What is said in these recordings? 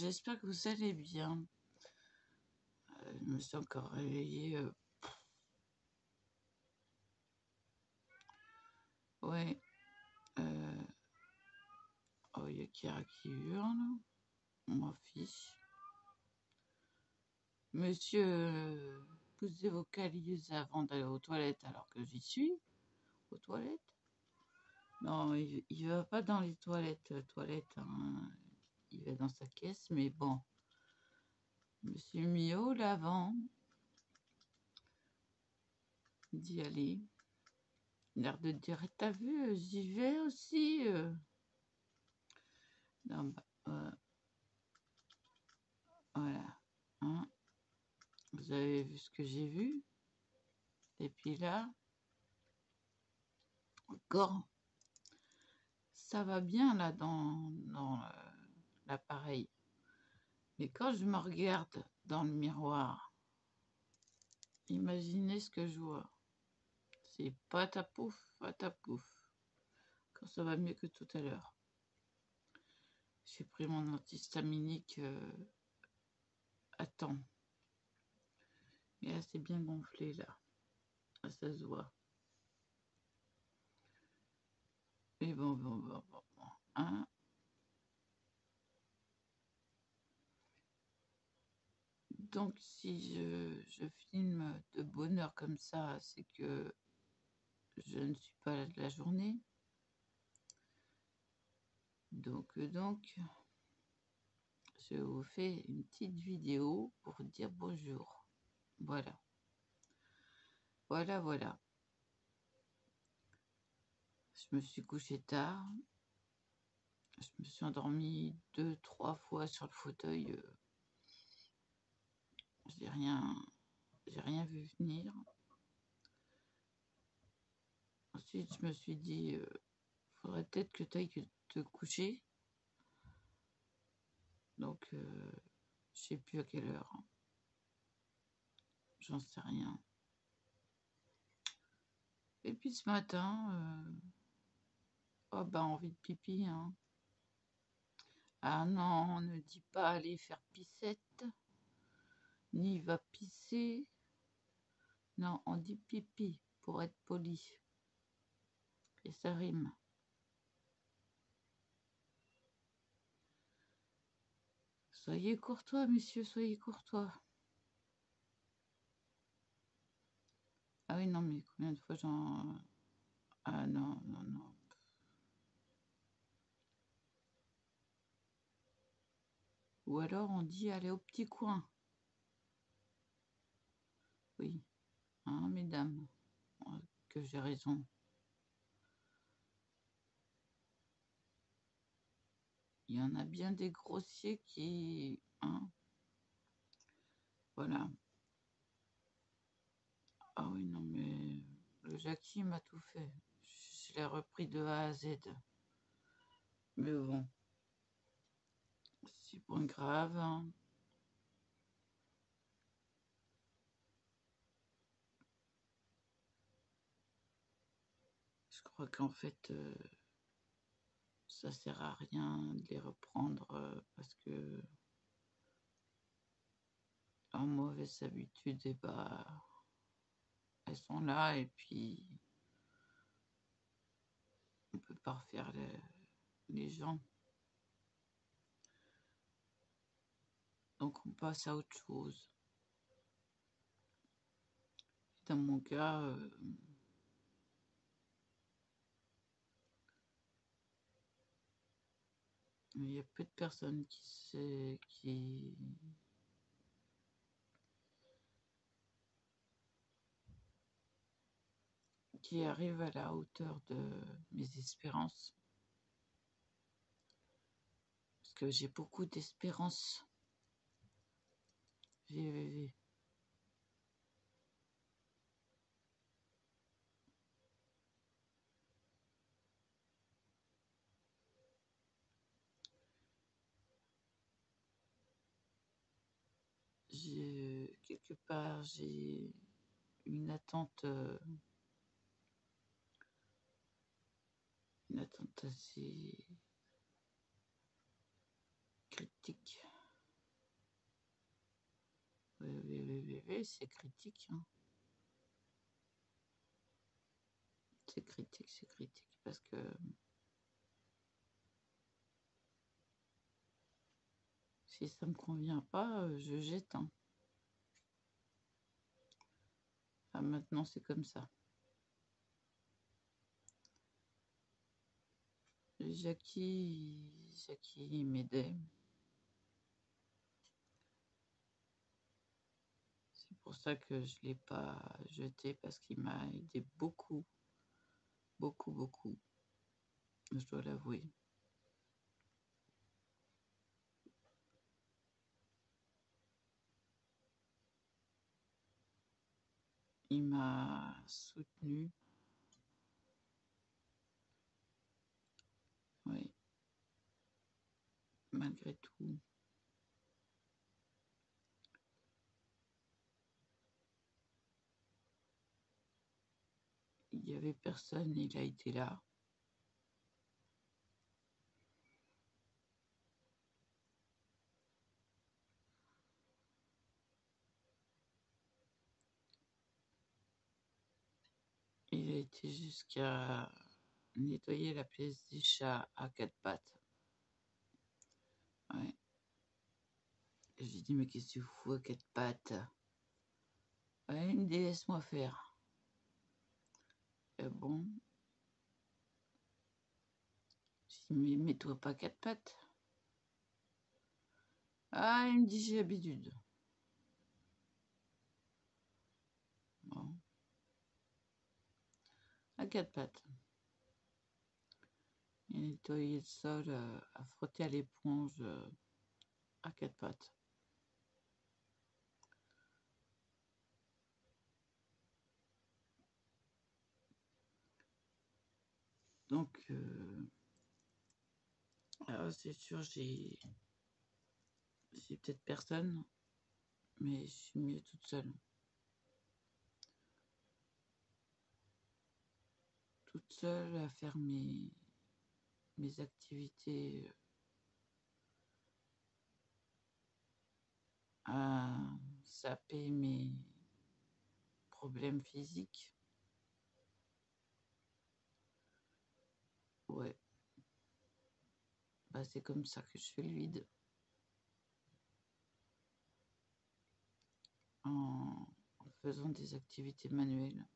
j'espère que vous allez bien. Je me suis encore réveillée. Ouais. Oh, il y a Kira qui hurle. On m'en fiche. Monsieur, poussez vos câlisses avant d'aller aux toilettes alors que j'y suis. Aux toilettes? Non, il va pas dans les toilettes. Hein. Il va dans sa caisse, mais bon. Monsieur Mio, l'avant. D'y aller. L'air de dire, t'as vu, j'y vais aussi. Non, bah, voilà. Hein. Vous avez vu ce que j'ai vu? Et puis là, encore, ça va bien là dans l'appareil. Mais quand je me regarde dans le miroir, imaginez ce que je vois. C'est patapouf, patapouf. Quand ça va mieux que tout à l'heure. J'ai pris mon antihistaminique à temps. Et là, c'est bien gonflé là. Là, ça se voit. Mais bon. Hein. Donc, si je filme de bonne heure comme ça, c'est que je ne suis pas là de la journée. Donc, je vous fais une petite vidéo pour dire bonjour. Voilà. Je me suis couchée tard. Je me suis endormie 2-3 fois sur le fauteuil. J'ai rien vu venir. Ensuite, je me suis dit, faudrait peut-être que tu ailles te coucher. Donc, je sais plus à quelle heure. J'en sais rien. Et puis ce matin, envie de pipi. Hein. Ah non, on ne dit pas aller faire pissette, ni va pisser. Non, on dit pipi pour être poli. Et ça rime. Soyez courtois, messieurs, soyez courtois. Ah oui, non, mais combien de fois j'en... Ah non. Ou alors on dit aller au petit coin. Oui, hein, mesdames, que j'ai raison. Il y en a bien des grossiers qui... Hein, voilà. Ah oui, non, mais le Jackie m'a tout fait. Je l'ai repris de A à Z. Mais bon, c'est pas grave. Hein. Je crois qu'en fait, ça sert à rien de les reprendre parce que en mauvaise habitude, et bah, elles sont là et puis on peut pas refaire les gens. Donc on passe à autre chose. Dans mon cas, il y a peu de personnes qui arrivent à la hauteur de mes espérances. Parce que j'ai beaucoup d'espérance. J'ai quelque part, j'ai une attente assez critique. Oui, c'est critique, hein. C'est critique, parce que si ça me convient pas, je jette, hein. Enfin, maintenant, c'est comme ça. Jackie m'aidait. C'est pour ça que je l'ai pas jeté, parce qu'il m'a aidé beaucoup, beaucoup, je dois l'avouer. Il m'a soutenu. Oui, malgré tout. Il y avait personne, il a été là. Il a été jusqu'à nettoyer la pièce des chats à quatre pattes. Ouais. J'ai dit, mais qu'est-ce que tu fous à quatre pattes? Ouais, il me dit, laisse-moi faire. Bon. J'ai dit, mais mets-toi pas quatre pattes. Ah, il me dit, j'ai l'habitude. Bon. À quatre pattes. Il a nettoyé le sol, à frotter à l'éponge à quatre pattes. Donc, alors c'est sûr, j'ai peut-être personne, mais je suis mieux toute seule. Toute seule à faire mes activités, à saper mes problèmes physiques. Ouais. Bah, c'est comme ça que je fais le vide. En faisant des activités manuelles.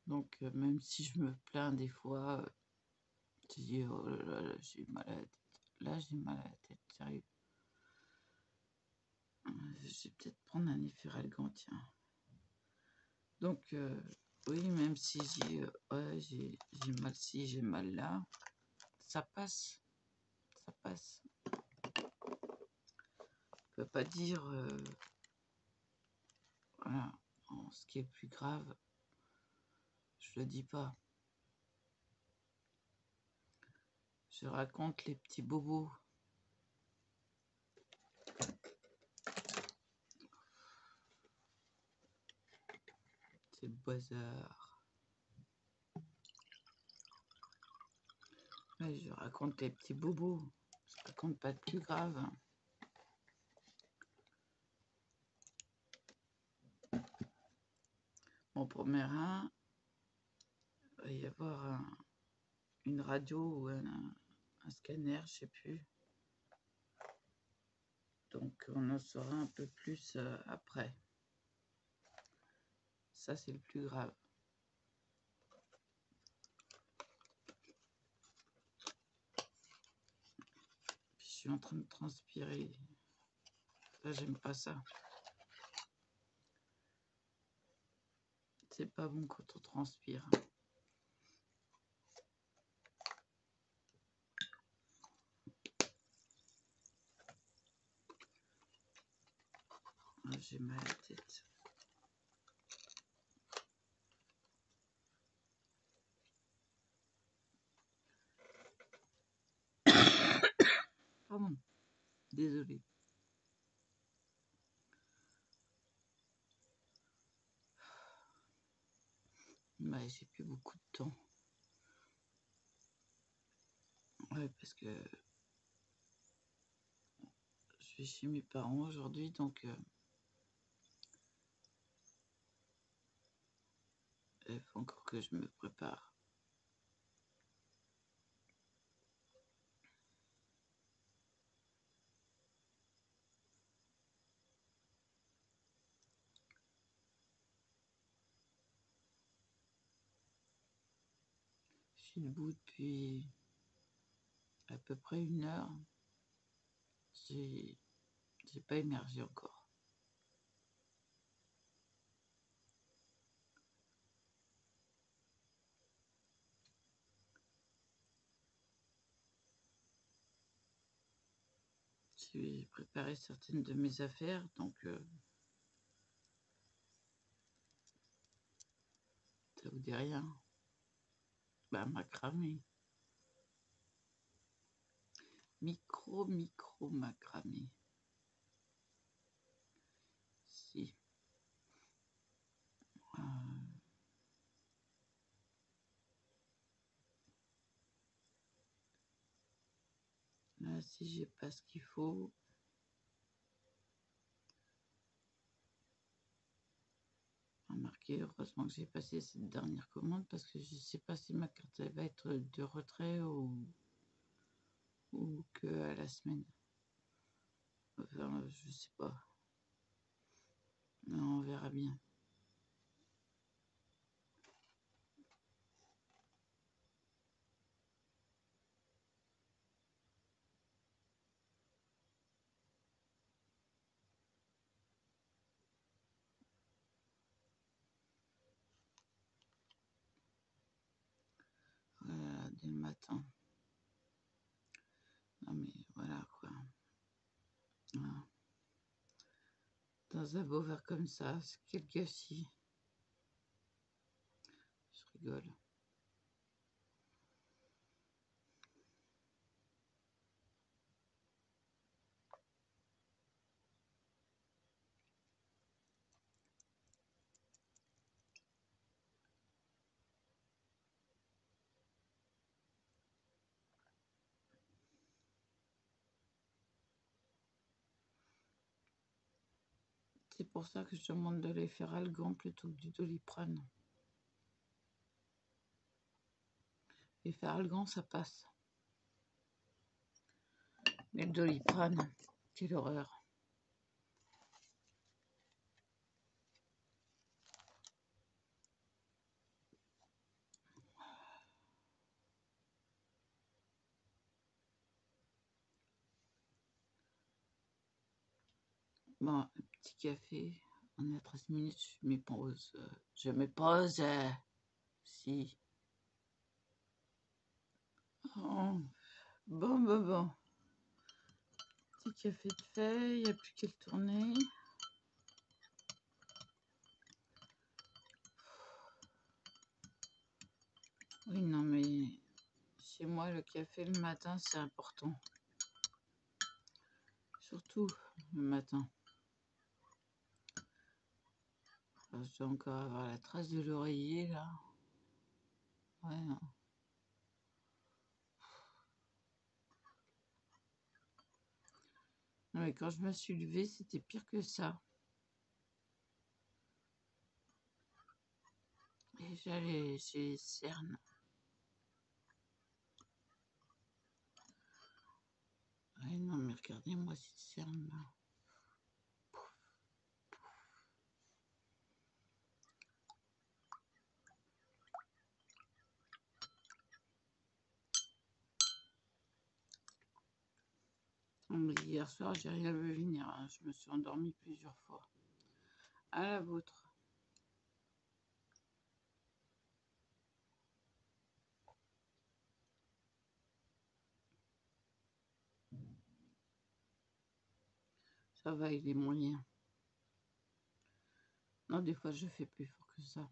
Donc, même si je me plains des fois, je dis, oh là là, j'ai mal à la tête. Là, j'ai mal à la tête, sérieux. Je vais peut-être prendre un Efferalgan, tiens. Donc, oui, même si ouais, j'ai mal ci, j'ai mal là, ça passe. Ça passe. On peut pas dire, voilà, ce qui est plus grave, je le dis pas. Je raconte les petits bobos. C'est le bazar. Ouais, je raconte les petits bobos. Je raconte pas de plus grave. Mon premier un, il va y avoir une radio ou un scanner, je sais plus. Donc on en saura un peu plus après. Ça, c'est le plus grave. Puis, je suis en train de transpirer. Là, j'aime pas ça. C'est pas bon quand on transpire. J'ai mal à la tête. Pardon. Désolée. Bah, j'ai plus beaucoup de temps. Ouais, parce que vais chez mes parents aujourd'hui, donc il faut encore que je me prépare. Je suis debout depuis à peu près 1 heure. J'ai pas émergé encore. J'ai préparé certaines de mes affaires, donc ça vous dit rien. Bah, macramé. Micro macramé. Si. Là, si j'ai pas ce qu'il faut. Remarquez, heureusement que j'ai passé cette dernière commande parce que je sais pas si ma carte elle va être de retrait ou que à la semaine. Enfin, je sais pas. Non, on verra bien. Voilà, dès le matin. Non mais voilà quoi. Voilà. Dans un beau verre comme ça, c'est quel gâchis. Je rigole. C'est pour ça que je demande de les faire algan plutôt que du Doliprane. Les faire algan, ça passe. Mais le Doliprane, quelle horreur. Bon, un petit café. On est à 13 minutes, je me pose. Je me pose. Si. Oh. Bon. Petit café de fait, il n'y a plus qu'à le tourner. Oui, non, mais chez moi, le café le matin, c'est important. Surtout le matin. Alors, je dois encore avoir la trace de l'oreiller, là. Ouais, non. Non, mais quand je me suis levée, c'était pire que ça. Et j'allais chez Cern. Ouais, non, mais regardez-moi cette Cern, là. Hier soir, j'ai rien vu venir. Hein. Je me suis endormie plusieurs fois. À la vôtre. Ça va, il est moyen. Non, des fois, je fais plus fort que ça.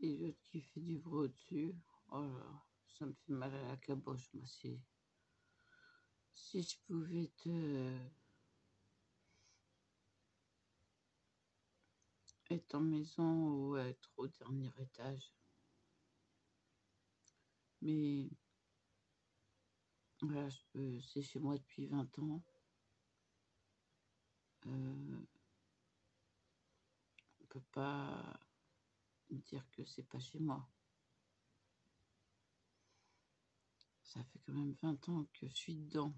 Puis l'autre qui fait du bruit au-dessus. Oh là, ça me fait mal à la caboche, moi. Si je pouvais être en maison ou être au dernier étage. Mais voilà, c'est chez moi depuis 20 ans. On peut pas dire que c'est pas chez moi. Ça fait quand même 20 ans que je suis dedans.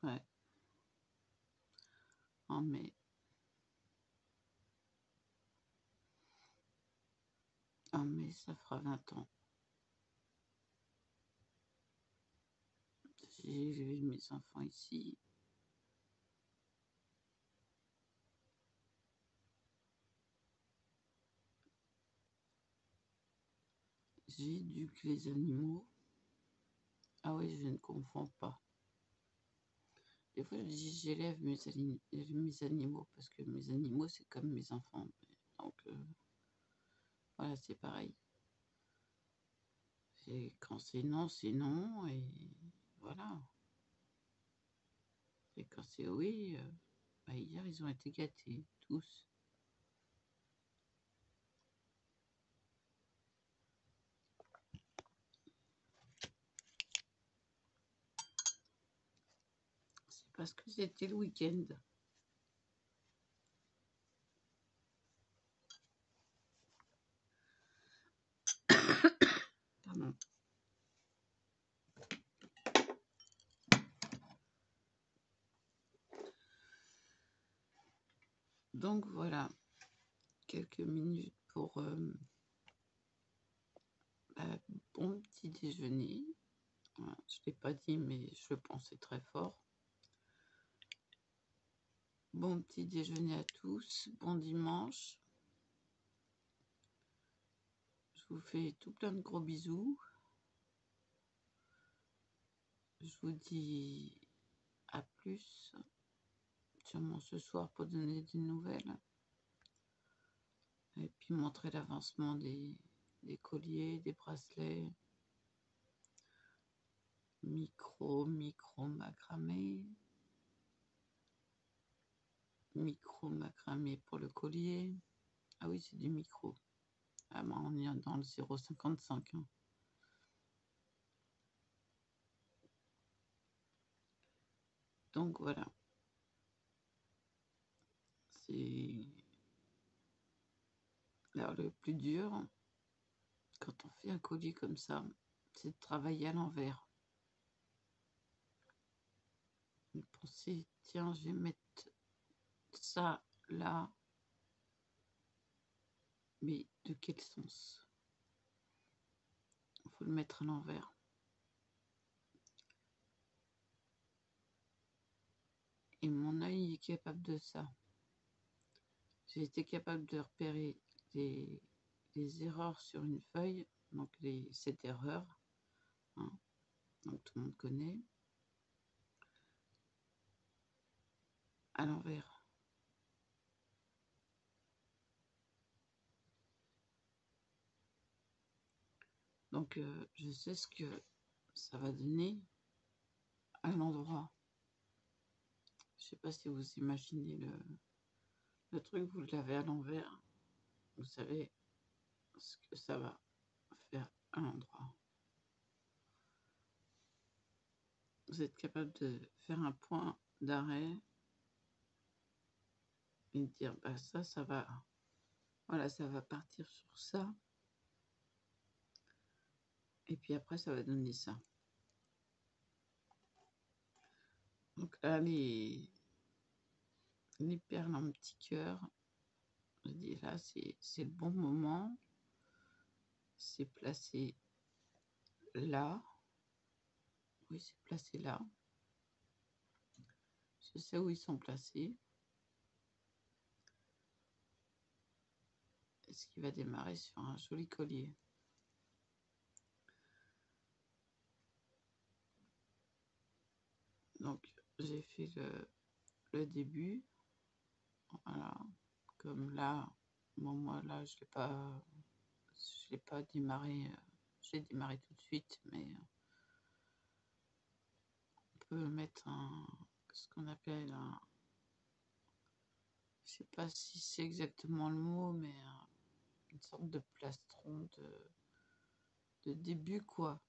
Ouais, en mai. En mai, ça fera 20 ans. J'ai élevé mes enfants ici. J'éduque les animaux. Ah oui, je ne confonds pas. Des fois, je dis j'élève mes animaux parce que mes animaux, c'est comme mes enfants. Donc, voilà, c'est pareil. Quand c'est non, et voilà. Et quand c'est oui, hier, ils ont été gâtés, tous. C'est parce que c'était le week-end. Pardon. Donc voilà, quelques minutes pour bon petit déjeuner. Voilà, je ne l'ai pas dit, mais je le pensais très fort. Bon petit déjeuner à tous, bon dimanche. Je vous fais tout plein de gros bisous. Je vous dis à plus, sûrement ce soir pour donner des nouvelles. Et puis montrer l'avancement des colliers, des bracelets, micro macramé, pour le collier. Ah oui, c'est du micro. Ah ben, on est dans le 0,55. Hein. Donc voilà. C'est alors le plus dur quand on fait un collier comme ça, c'est de travailler à l'envers. De penser, tiens, je vais mettre ça là, mais de quel sens? Il faut le mettre à l'envers. Et mon œil est capable de ça. J'ai été capable de repérer les erreurs sur une feuille, donc cette erreur, hein, donc tout le monde connaît, à l'envers. Donc je sais ce que ça va donner à l'endroit. Je sais pas si vous imaginez le truc, vous l'avez à l'envers, vous savez ce que ça va faire à l'endroit. Vous êtes capable de faire un point d'arrêt et de dire bah ça va, voilà, ça va partir sur ça. Et puis après, ça va donner ça. Donc là, les perles en petit cœur, je dis là, c'est le bon moment. C'est placé là. Oui, c'est placé là. Je sais où ils sont placés. Et ce qui va démarrer sur un joli collier. Donc, j'ai fait le début. Voilà, comme là, bon, moi là, je l'ai pas démarré, je l'ai démarré tout de suite, mais on peut mettre ce qu'on appelle je sais pas si c'est exactement le mot, mais une sorte de plastron de début, quoi.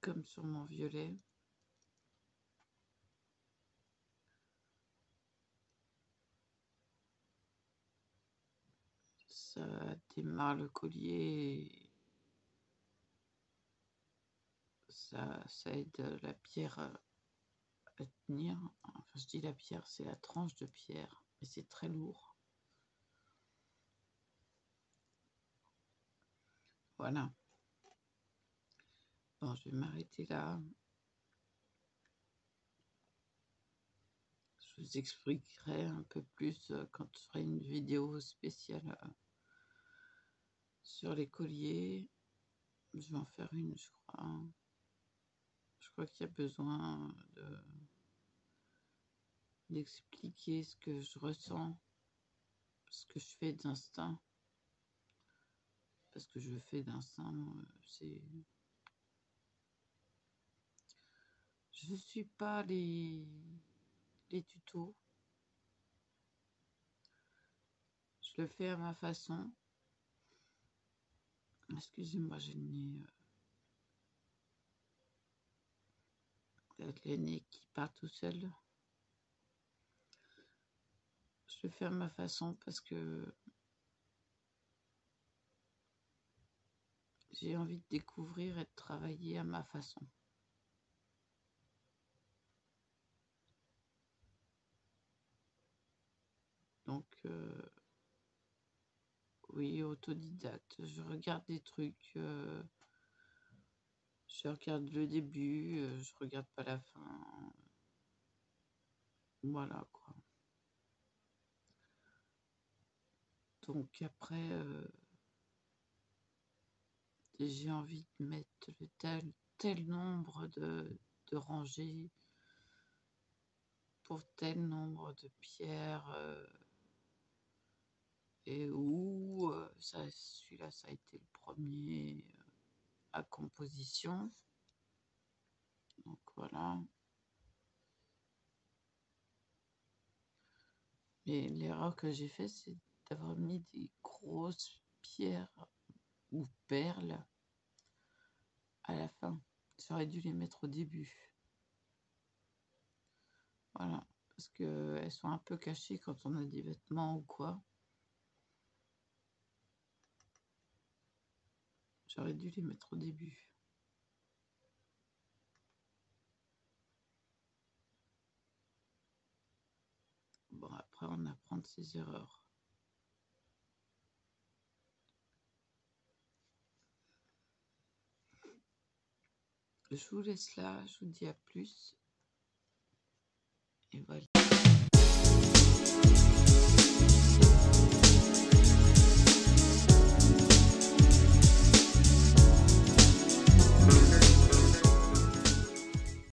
Comme sur mon violet. Ça démarre le collier. Ça aide la pierre à tenir. Enfin, je dis la pierre, c'est la tranche de pierre. Et c'est très lourd. Voilà. Bon, je vais m'arrêter là. Je vous expliquerai un peu plus quand je ferai une vidéo spéciale sur les colliers. Je vais en faire une, je crois. Je crois qu'il y a besoin d'expliquer ce que je ressens, ce que je fais d'instinct. Parce que je fais d'instinct, c'est... Je ne suis pas les tutos. Je le fais à ma façon. Excusez-moi, j'ai le nez qui part tout seul. Je le fais à ma façon parce que j'ai envie de découvrir et de travailler à ma façon. Donc, oui, autodidacte. Je regarde des trucs, je regarde le début, je regarde pas la fin. Voilà, quoi. Donc après, j'ai envie de mettre le tel nombre de rangées pour tel nombre de pierres. Et où celui-là, ça a été le premier à composition. Donc voilà. Mais l'erreur que j'ai faite, c'est d'avoir mis des grosses pierres ou perles à la fin. J'aurais dû les mettre au début. Voilà. Parce qu'elles sont un peu cachées quand on a des vêtements ou quoi. J'aurais dû les mettre au début. Bon, après, on apprend de ses erreurs. Je vous laisse là, je vous dis à plus. Et voilà.